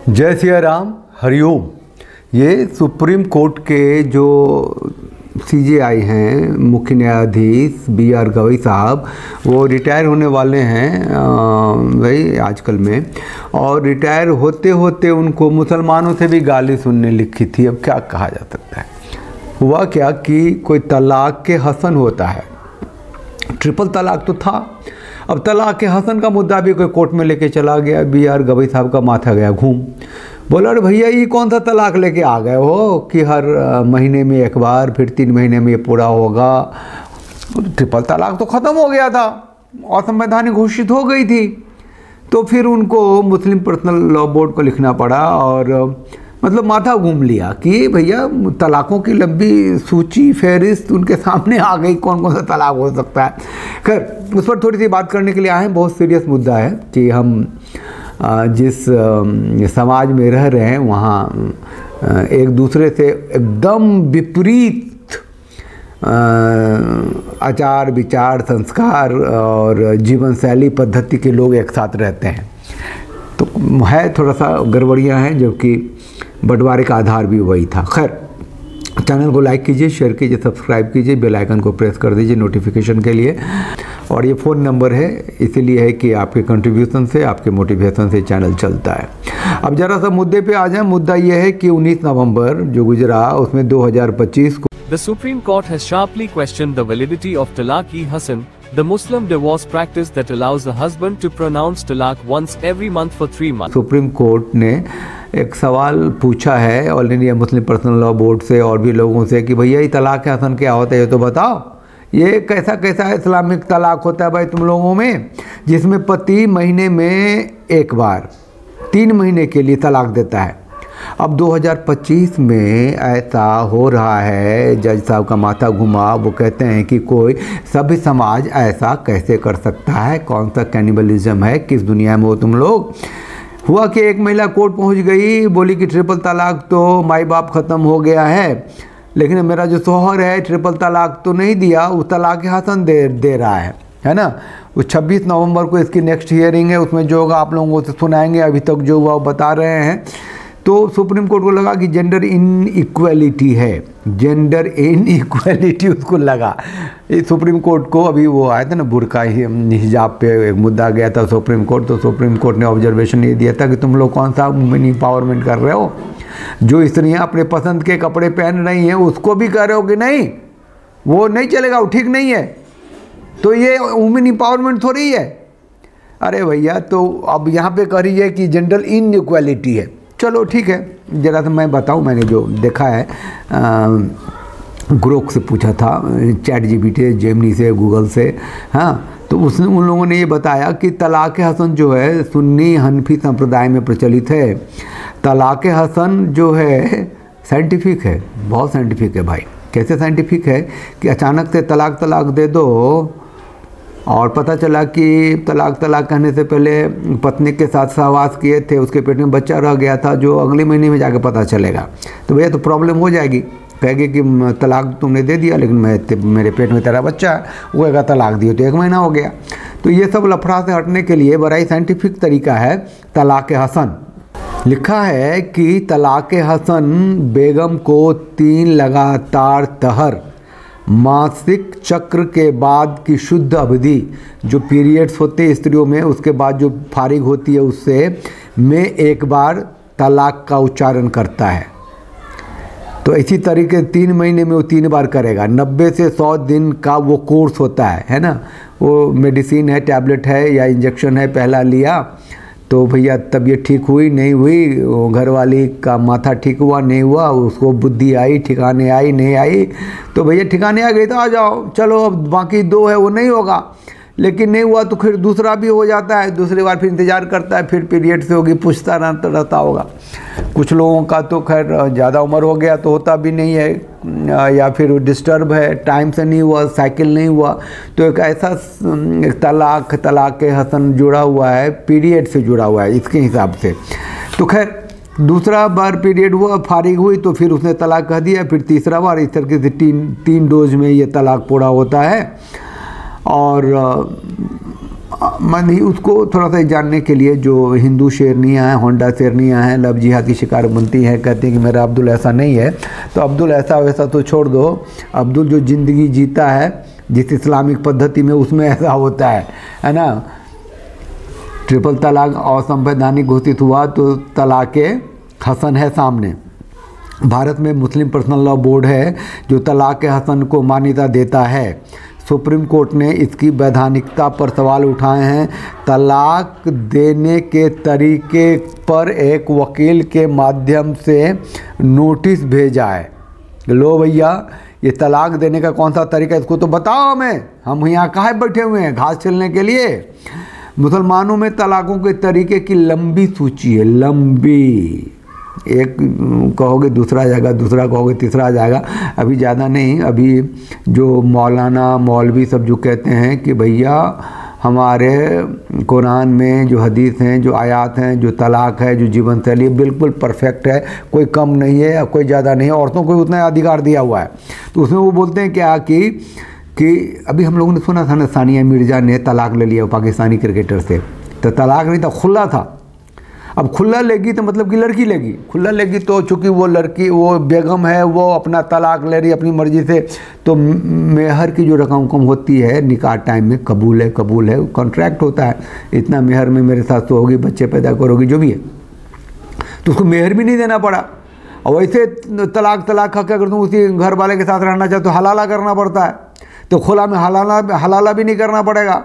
जय सिया राम, हरिओम। ये supreme court के जो सीजेआई हैं, मुख्य न्यायाधीश बी.आर. गवई साहब, वो रिटायर होने वाले हैं भाई आजकल में। और रिटायर होते होते उनको मुसलमानों से भी गाली सुनने लिखी थी। अब क्या कहा जा सकता है। हुआ क्या कि कोई तलाक के हसन होता है, ट्रिपल तलाक तो था। अब तलाक के हसन का मुद्दा भी कोई कोर्ट में लेके चला गया। बी.आर. गवई साहब का माथा गया घूम। बोला अरे भैया ये कौन सा तलाक लेके आ गए हो कि हर महीने में एक बार, फिर 3 महीने में ये पूरा होगा। ट्रिपल तलाक तो ख़त्म हो गया था और संवैधानिक घोषित हो गई थी। तो फिर उनको मुस्लिम पर्सनल लॉ बोर्ड को लिखना पड़ा और मतलब माथा घूम लिया कि भैया तलाक़ों की लंबी सूची फहरिस्त उनके सामने आ गई, कौन कौन सा तलाक हो सकता है। खैर उस पर थोड़ी सी बात करने के लिए आए हैं। बहुत सीरियस मुद्दा है कि हम जिस समाज में रह रहे हैं वहाँ एक दूसरे से एकदम विपरीत आचार विचार, संस्कार और जीवन शैली पद्धति के लोग एक साथ रहते हैं। तो है थोड़ा सा गड़बड़ियाँ हैं, जो कि बंटवारे का आधार भी वही था। खैर चैनल को लाइक कीजिए, शेयर कीजिए, सब्सक्राइब कीजिए, बेल आइकन को प्रेस कर दीजिए नोटिफिकेशन के लिए। और ये फ़ोन नंबर है, इसीलिए है कि आपके कंट्रीब्यूशन से, आपके मोटिवेशन से चैनल चलता है। अब ज़रा सा मुद्दे पे आ जाए। मुद्दा ये है कि 19 नवंबर जो गुजरा उसमें 2025 को The Supreme Court has sharply questioned the validity of Talaq-e-Hasan, the Muslim divorce practice that allows the husband to pronounce talaq once every month for 3 months. Supreme court ने एक सवाल पूछा है all India Muslim personal law board से और भी लोगों से कि भैया ये तलाक-ए-हसन क्या होता है, ये तो बताओ। ये कैसा कैसा इस्लामिक तलाक होता है भाई तुम लोगों में, जिसमें पति महीने में एक बार 3 महीने के लिए तलाक देता है। अब 2025 में ऐसा हो रहा है। जज साहब का माथा घुमा। वो कहते हैं कि कोई सभ्य समाज ऐसा कैसे कर सकता है, कौन सा कैनिबलिज्म है, किस दुनिया में हो तुम लोग। हुआ कि एक महिला कोर्ट पहुंच गई, बोली कि ट्रिपल तलाक तो माई बाप ख़त्म हो गया है, लेकिन मेरा जो शौहर है ट्रिपल तलाक तो नहीं दिया, वो तलाक हसन दे रहा है ना। वो 26 नवंबर को इसकी नेक्स्ट हियरिंग है, उसमें जो होगा आप लोगों को सुनाएंगे। अभी तक जो हुआ वो बता रहे हैं। तो सुप्रीम कोर्ट को लगा कि जेंडर इनइक्वालिटी है, जेंडर इनइक्वालिटी उसको लगा। सुप्रीम कोर्ट को अभी वो आया था ना, बुर्का हिजाब पे एक मुद्दा गया था सुप्रीम कोर्ट। तो सुप्रीम कोर्ट ने ऑब्जर्वेशन ये दिया था कि तुम लोग कौन सा वुमेन एम्पावरमेंट कर रहे हो। जो स्त्रियाँ अपने पसंद के कपड़े पहन रही हैं उसको भी कह रहे हो कि नहीं वो नहीं चलेगा, वो ठीक नहीं है, तो ये वुमेन एम्पावरमेंट थोड़ी है। अरे भैया तो अब यहाँ पे कह रही है कि जेंडर इनइक्वालिटी है। चलो ठीक है, ज़रा सा मैं बताऊँ, मैंने जो देखा है ग्रोक से पूछा था, चैट जीपीटी, जेमिनी से, गूगल से। हाँ, तो उसने उन लोगों ने ये बताया कि तलाक हसन जो है सुन्नी हनफी संप्रदाय में प्रचलित है। तलाक हसन जो है साइंटिफिक है, बहुत साइंटिफिक है भाई। कैसे साइंटिफिक है कि अचानक से तलाक दे दो और पता चला कि तलाक कहने से पहले पत्नी के साथ सहवास किए थे, उसके पेट में बच्चा रह गया था जो अगले महीने में जाके पता चलेगा, तो भैया तो प्रॉब्लम हो जाएगी। कहेगी कि तलाक तुमने दे दिया लेकिन मेरे पेट में तेरा बच्चा है, वो कहेगा तलाक दियो तो 1 महीना हो गया। तो ये सब लफड़ा से हटने के लिए बड़ा ही साइंटिफिक तरीका है तलाक हसन। लिखा है कि तलाक हसन बेगम को 3 लगातार तहर मासिक चक्र के बाद की शुद्ध अवधि, जो पीरियड्स होते हैं स्त्रियों में, उसके बाद जो फारिग होती है उससे में एक बार तलाक का उच्चारण करता है। तो इसी तरीके 3 महीने में वो 3 बार करेगा। 90 से 100 दिन का वो कोर्स होता है ना। वो मेडिसिन है, टैबलेट है या इंजेक्शन है, पहला लिया तो भैया तबीयत ठीक हुई नहीं हुई, घरवाली का माथा ठीक हुआ नहीं हुआ, उसको बुद्धि आई, ठिकाने आई नहीं आई, तो भैया ठिकाने आ गई तो आ जाओ, चलो अब बाकी 2 है वो नहीं होगा। लेकिन नहीं हुआ तो फिर दूसरा भी हो जाता है, दूसरी बार फिर इंतज़ार करता है, फिर पीरियड से होगी, पूछता रहता होगा। कुछ लोगों का तो खैर ज़्यादा उम्र हो गया तो होता भी नहीं है, या फिर डिस्टर्ब है, टाइम से नहीं हुआ, साइकिल नहीं हुआ, तो एक ऐसा तलाक हसन जुड़ा हुआ है, पीरियड से जुड़ा हुआ है इसके हिसाब से। तो खैर दूसरा बार पीरियड हुआ, फारिग हुई तो फिर उसने तलाक कह दिया, फिर तीसरा बार, इस तरीके से 3 डोज में ये तलाक पूरा होता है। और नहीं, उसको थोड़ा सा जानने के लिए, जो हिंदू शेरनियाँ हैं, होंडा शेरनियाँ हैं, लव जिहाद की शिकार बनती हैं, कहते हैं कि मेरा अब्दुल ऐसा नहीं है। तो अब्दुल ऐसा वैसा तो छोड़ दो, अब्दुल जो ज़िंदगी जीता है जिस इस्लामिक पद्धति में, उसमें ऐसा होता है ना। ट्रिपल तलाक असंवैधानिक घोषित हुआ तो तलाक़े हसन है सामने। भारत में मुस्लिम पर्सनल लॉ बोर्ड है जो तलाक़े हसन को मान्यता देता है। सुप्रीम कोर्ट ने इसकी वैधानिकता पर सवाल उठाए हैं। तलाक देने के तरीके पर एक वकील के माध्यम से नोटिस भेजा है। लो भैया, ये तलाक देने का कौन सा तरीका है, इसको तो बताओ हमें, हम यहाँ काहे बैठे हुए हैं घास चलने के लिए। मुसलमानों में तलाकों के तरीके की लंबी सूची है, लंबी। एक कहोगे दूसरा आ जाएगा, दूसरा कहोगे तीसरा आ जाएगा। अभी ज़्यादा नहीं, अभी जो मौलाना मौलवी सब जो कहते हैं कि भैया हमारे कुरान में जो हदीस हैं, जो आयात हैं, जो तलाक है, जो जीवन शैली बिल्कुल परफेक्ट है, कोई कम नहीं है, कोई ज़्यादा नहीं है, औरतों को उतना अधिकार दिया हुआ है। तो उसमें वो बोलते हैं क्या कि अभी हम लोगों ने सुना था ना, सानिया मिर्ज़ा ने तलाक ले लिया पाकिस्तानी क्रिकेटर से। तो तलाक नहीं था, खुला था। अब खुला लेगी तो मतलब कि लड़की लेगी, खुला लेगी तो चूँकि वो लड़की, वो बेगम है, वो अपना तलाक ले रही अपनी मर्ज़ी से, तो मेहर की जो रकम कम होती है निकाह टाइम में, कबूल है, कॉन्ट्रैक्ट होता है, इतना मेहर में मेरे साथ तो होगी, बच्चे पैदा करोगी, जो भी है, तो उसको मेहर भी नहीं देना पड़ा। और वैसे तलाक खा के अगर तुम उसी घर वाले के साथ रहना चाहते तो हलाला करना पड़ता है, तो खुला में हलाला भी नहीं करना पड़ेगा।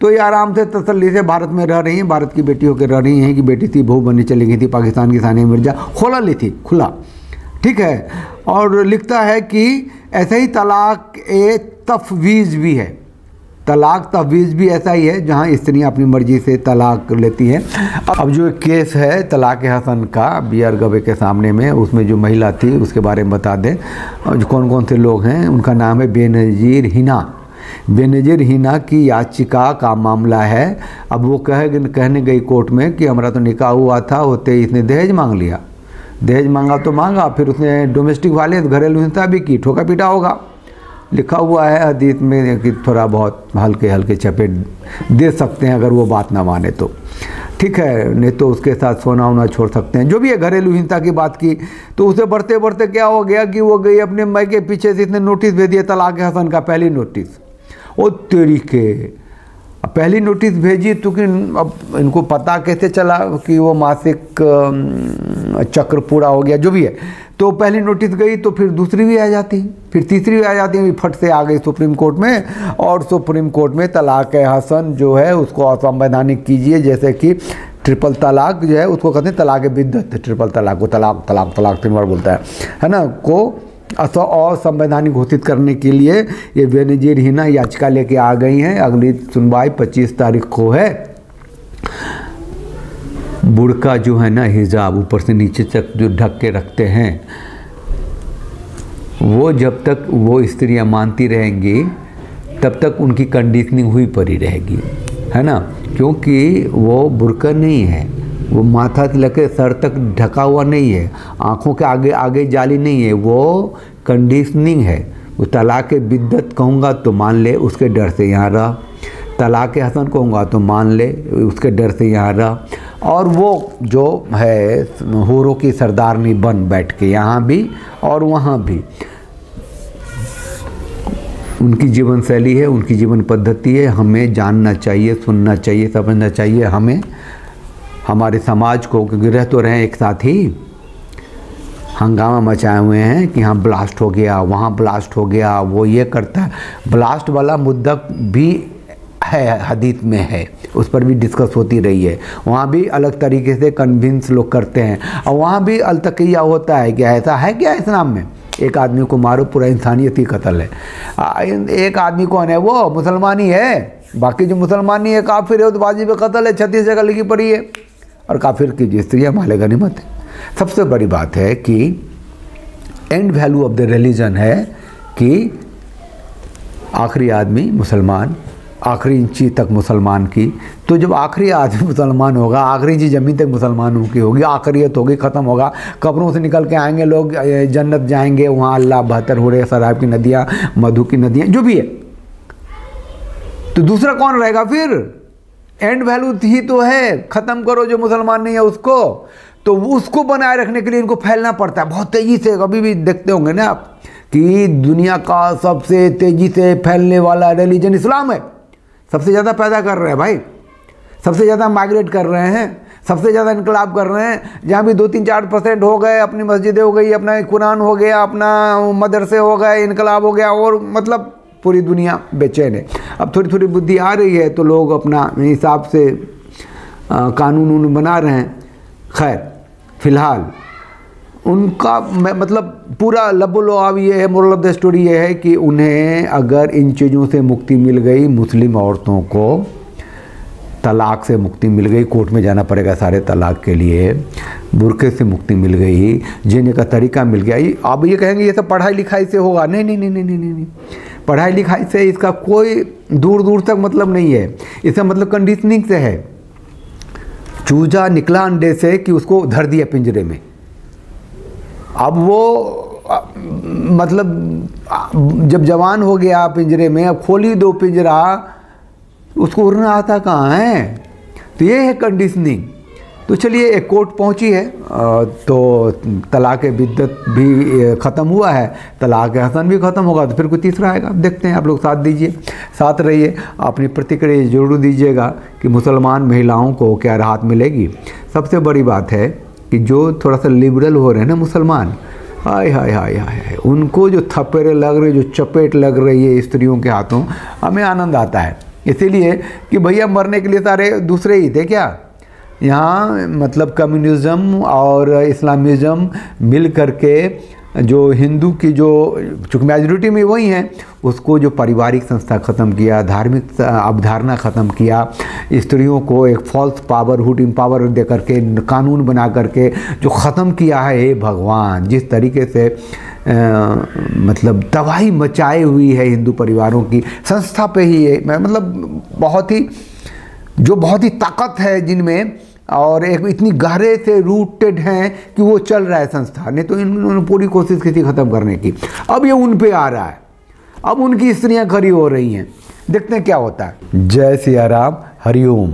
तो ये आराम से तसल्ली से भारत में रह रही हैं, भारत की बेटी होकर रह रही हैं कि बेटी थी बहू बनने चली गई थी पाकिस्तान की सानिया मिर्ज़ा, खोला ली थी, खुला, ठीक है। और लिखता है कि ऐसे ही तलाक ए तफवीज़ भी है, तलाक तफवीज़ भी ऐसा ही है जहाँ स्त्रियाँ अपनी मर्ज़ी से तलाक लेती हैं। अब जो केस है तलाक़े हसन का बीआर गवे के सामने में, उसमें जो महिला थी उसके बारे में बता दें, जो कौन कौन से लोग हैं। उनका नाम है बेनज़ीर हिना की याचिका का मामला है। अब वो कहने गई कोर्ट में कि हमारा तो निकाह हुआ था, होते ही इसने दहेज मांग लिया। दहेज मांगा तो मांगा, फिर उसने डोमेस्टिक वायलेंस, घरेलू हिंसा भी की, ठोका पीटा होगा। लिखा हुआ है हदीस में कि थोड़ा बहुत हल्के चपेट दे सकते हैं अगर वो बात ना माने तो, ठीक है, नहीं तो उसके साथ सोना वोना छोड़ सकते हैं। जो भी है, घरेलू हिंसा की बात की तो उसे बढ़ते बढ़ते क्या हो गया कि वो गई अपने माई के पीछे से, इसने नोटिस भेज दिया तलाक़े हसन का, पहली नोटिस। ओ तेरी के, पहली नोटिस भेजी तो कि अब इनको पता कैसे चला कि वो मासिक चक्र पूरा हो गया, जो भी है। तो पहली नोटिस गई तो फिर दूसरी भी आ जाती, फिर तीसरी भी आ जाती, फट से आ गई सुप्रीम कोर्ट में। और सुप्रीम कोर्ट में तलाक़े हसन जो है उसको असंवैधानिक कीजिए, जैसे कि ट्रिपल तलाक जो है उसको कहते हैं तलाक़े बिद्दत, ट्रिपल तलाक को तलाक 3 बार बोलता है ना, को असंवैधानिक घोषित करने के लिए ये बेनज़ीर हिना याचिका लेके आ गई हैं। अगली सुनवाई 25 तारीख को है। बुर्का जो है ना, हिजाब ऊपर से नीचे तक जो ढक के रखते हैं, वो जब तक वो स्त्रियां मानती रहेंगी तब तक उनकी कंडीशनिंग हुई पड़ी रहेगी, है ना, क्योंकि वो बुर्का नहीं है, वो माथा से लेकर सर तक ढका हुआ नहीं है, आँखों के आगे जाली नहीं है, वो कंडीशनिंग है। वो तलाक़े बिद्दत कहूँगा तो मान ले, उसके डर से यहाँ रह, तलाक़े हसन कहूँगा तो मान ले, उसके डर से यहाँ रह। और वो जो है होरों की सरदारनी बन बैठ के यहाँ भी और वहाँ भी, उनकी जीवन शैली है, उनकी जीवन पद्धति है, हमें जानना चाहिए, सुनना चाहिए, समझना चाहिए हमें, हमारे समाज को, क्योंकि रह तो रहे एक साथ ही, हंगामा मचाए हुए हैं कि यहाँ ब्लास्ट हो गया, वहाँ ब्लास्ट हो गया, वो ये करता है। ब्लास्ट वाला मुद्दा भी है, हदीस में है, उस पर भी डिस्कस होती रही है। वहाँ भी अलग तरीके से कन्विंस लोग करते हैं, और वहाँ भी अलतकिया होता है। क्या ऐसा है क्या इस्लाम में? एक आदमी को मारो पूरा इंसानियत ही कत्ल है। एक आदमी कौन है? वो मुसलमान ही है, बाकी जो मुसलमान नहीं है काफिर है, तो बाजी पे कत्ल है, 36 जगह लिखी पड़ी है। और काफिर की जो स्त्रियाँ माले गनीमत है। सबसे बड़ी बात है कि and value of the religion है कि आखिरी आदमी मुसलमान, आखिरी इंची तक मुसलमान की। तो जब आखिरी आदमी मुसलमान होगा, आखिरी इंची ज़मीन तक मुसलमानों की होगी, आखिरियत होगी, ख़त्म होगा, कब्रों से निकल के आएंगे लोग, जन्नत जाएंगे, वहाँ अल्लाह बहतर हो रहे, शराब की नदियाँ, मधु की नदियाँ, जो भी है। तो दूसरा कौन रहेगा फिर? एंड वैल्यू ही तो है, ख़त्म करो जो मुसलमान नहीं है उसको। तो उसको बनाए रखने के लिए इनको फैलना पड़ता है बहुत तेज़ी से। कभी भी देखते होंगे ना आप कि दुनिया का सबसे तेज़ी से फैलने वाला रिलीजन इस्लाम है। सबसे ज़्यादा पैदा कर रहे हैं भाई, सबसे ज़्यादा माइग्रेट कर रहे हैं, सबसे ज़्यादा इनकलाब कर रहे हैं। जहाँ भी 2-3-4% हो गए, अपनी मस्जिदें हो गई, अपना कुरान हो गया, अपना मदरसे हो गए, इनकलाब हो गया, और मतलब पूरी दुनिया बेचैन है। अब थोड़ी थोड़ी बुद्धि आ रही है तो लोग अपना हिसाब से कानून बना रहे हैं। खैर फ़िलहाल उनका मतलब पूरा लबो-लुआब ये है, मोरल ऑफ द स्टोरी ये है कि उन्हें अगर इन चीज़ों से मुक्ति मिल गई, मुस्लिम औरतों को तलाक से मुक्ति मिल गई, कोर्ट में जाना पड़ेगा सारे तलाक के लिए, बुरके से मुक्ति मिल गई, जीने का तरीका मिल गया। अब ये कहेंगे ये सब पढ़ाई लिखाई से होगा। नहीं नहीं नहीं नहीं नहीं नहीं, पढ़ाई लिखाई से इसका कोई दूर दूर तक मतलब नहीं है। इसका मतलब कंडीशनिंग से है। चूजा निकला अंडे से कि उसको धर दिया पिंजरे में। अब वो मतलब जब जवान हो गया पिंजरे में, अब खोली दो पिंजरा, उसको उड़ना आता कहाँ है। तो ये है कंडीशनिंग। तो चलिए एक कोर्ट पहुंची है, तो तलाक बिद्दत भी ख़त्म हुआ है, तलाक हसन भी ख़त्म होगा, तो फिर कोई तीसरा आएगा। देखते हैं, आप लोग साथ दीजिए, साथ रहिए, अपनी प्रतिक्रिया जरूर दीजिएगा कि मुसलमान महिलाओं को क्या राहत मिलेगी। सबसे बड़ी बात है कि जो थोड़ा सा लिबरल हो रहे हैं ना मुसलमान, हाय हाय हाय हाय, उनको जो थप्पड़े लग रहे, जो चपेट लग रही है स्त्रियों के हाथों, हमें आनंद आता है। इसीलिए कि भैया मरने के लिए सारे दूसरे ही थे क्या। यहाँ मतलब कम्युनिज़्म और इस्लामिज़्म मिल करके जो हिंदू की जो चूँकि मेजॉरिटी में वही हैं, उसको जो पारिवारिक संस्था ख़त्म किया, धार्मिक अवधारणा ख़त्म किया, स्त्रियों को एक फॉल्स पावरहुड एम्पावर दे करके कानून बना करके जो ख़त्म किया है। हे भगवान, जिस तरीके से मतलब तबाही मचाई हुई है हिंदू परिवारों की संस्था पे ही है। मतलब बहुत ही ताकत है जिनमें, और एक इतनी गहरे से रूटेड हैं कि वो चल रहा है संस्था। नहीं तो इन्होंने पूरी कोशिश की थी ख़त्म करने की, अब ये उन पे आ रहा है, अब उनकी स्त्रियां खड़ी हो रही हैं। देखते हैं क्या होता है। जय सिया राम, हरिओम।